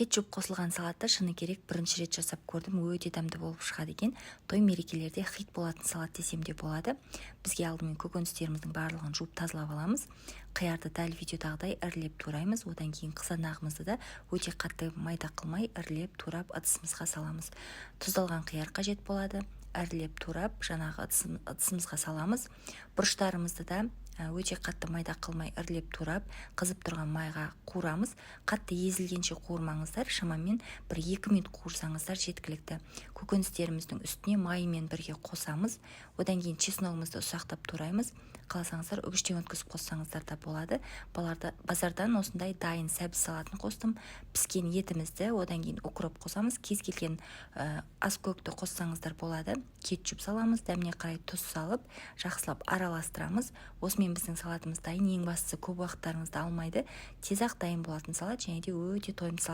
кетчуп қосылған салатты шыны керек бірінші рет жасап көрдім, өте дәмді болып шығады екен. Той мерекелерде хит болатын салат десем де болады. Бізге алдымен көкөністеріміздің барлығын жуып тазалап аламыз. Қиярды дәл видеодағыдай ірілеп тураймыз. Одан кейін қызанағымызды да өте қатты майда қылмай ірілеп турап ыдысымызға саламыз. Тұздалған қияр қажет болады. Ірілеп турап жаңағы ыдысымызға саламыз. Бұрыштарымызды да өте қатты майда қылмай ірілеп турап қызып тұрған майға қуырамыз. Қатты езілгенше қуырмаңыздар, шамамен 1-2 минут қуырсаңыздар жеткілікті. Көкөністеріміздің үстіне майымен бірге қосамыз. Одан кейін чесногымызды ұсақтап тураймыз. Қаласаңыздар үгіштен өткізіп қоссаңыздар да болады. Базардан осындай дайын сәбіз салатын қостым. Піскен етімізді одан кейін укроп қосамыз. Кез келген ас көкті қоссаңыздар болады. Кетчуп саламыз, дәміне қарай тұз салып, жақсылап араластырамыз. Осымен біздің салатымыз дайын. Ең бастысы көп уақыттарыңызды алмайды. Тез-ақ дайын болатын салат, және де өте тойымды салат.